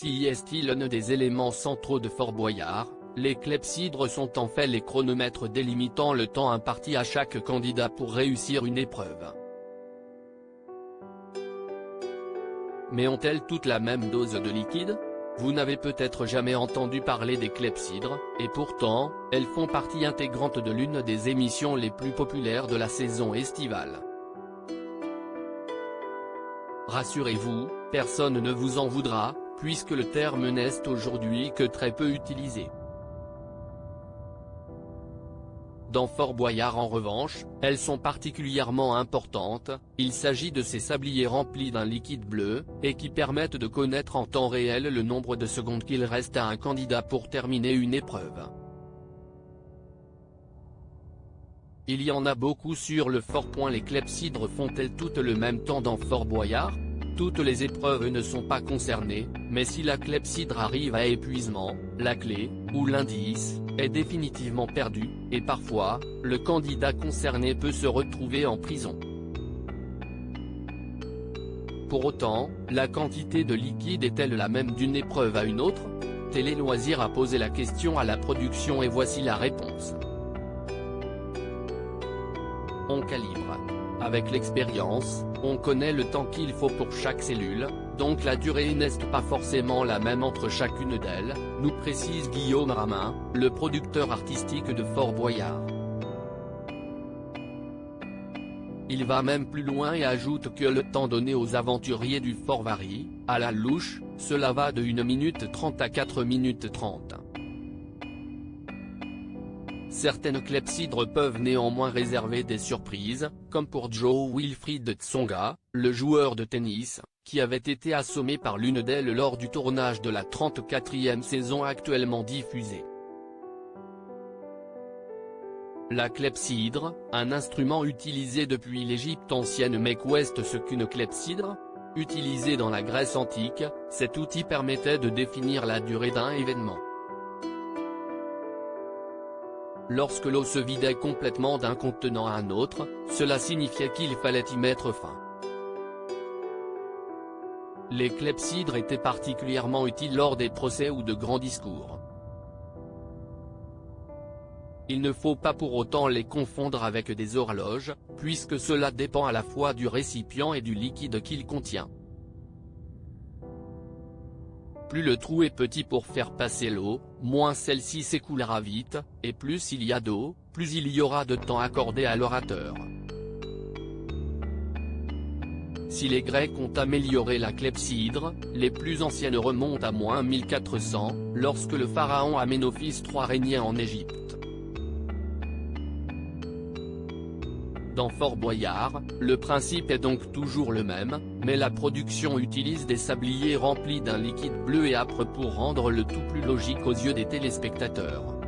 Si est-il l'un des éléments centraux de Fort Boyard, les clepsydres sont en fait les chronomètres délimitant le temps imparti à chaque candidat pour réussir une épreuve. Mais ont-elles toutes la même dose de liquide? Vous n'avez peut-être jamais entendu parler des clepsydres, et pourtant, elles font partie intégrante de l'une des émissions les plus populaires de la saison estivale. Rassurez-vous, personne ne vous en voudra, puisque le terme n'est aujourd'hui que très peu utilisé. Dans Fort Boyard en revanche, elles sont particulièrement importantes. Il s'agit de ces sabliers remplis d'un liquide bleu, et qui permettent de connaître en temps réel le nombre de secondes qu'il reste à un candidat pour terminer une épreuve. Il y en a beaucoup sur le Fort. Les clepsydres font-elles toutes le même temps dans Fort Boyard? Toutes les épreuves ne sont pas concernées, mais si la clepsydre arrive à épuisement, la clé, ou l'indice, est définitivement perdu, et parfois, le candidat concerné peut se retrouver en prison. Pour autant, la quantité de liquide est-elle la même d'une épreuve à une autre? Télé Loisirs a posé la question à la production et voici la réponse. On calibre. Avec l'expérience, on connaît le temps qu'il faut pour chaque cellule, donc la durée n'est pas forcément la même entre chacune d'elles, nous précise Guillaume Ramin, le producteur artistique de Fort Boyard. Il va même plus loin et ajoute que le temps donné aux aventuriers du fort varie, à la louche, cela va de 1 minute 30 à 4 minutes 30. Certaines clepsydres peuvent néanmoins réserver des surprises, comme pour Joe Wilfried Tsonga, le joueur de tennis, qui avait été assommé par l'une d'elles lors du tournage de la 34e saison actuellement diffusée. La clepsydre, un instrument utilisé depuis l'Égypte ancienne mais qu'est ce qu'une clepsydre? Utilisé dans la Grèce antique, cet outil permettait de définir la durée d'un événement. Lorsque l'eau se vidait complètement d'un contenant à un autre, cela signifiait qu'il fallait y mettre fin. Les clepsydres étaient particulièrement utiles lors des procès ou de grands discours. Il ne faut pas pour autant les confondre avec des horloges, puisque cela dépend à la fois du récipient et du liquide qu'il contient. Plus le trou est petit pour faire passer l'eau, moins celle-ci s'écoulera vite, et plus il y a d'eau, plus il y aura de temps accordé à l'orateur. Si les Grecs ont amélioré la clepsydre, les plus anciennes remontent à moins 1400, lorsque le pharaon Aménophis III régnait en Égypte. Dans Fort Boyard, le principe est donc toujours le même, mais la production utilise des sabliers remplis d'un liquide bleu et âpre pour rendre le tout plus logique aux yeux des téléspectateurs.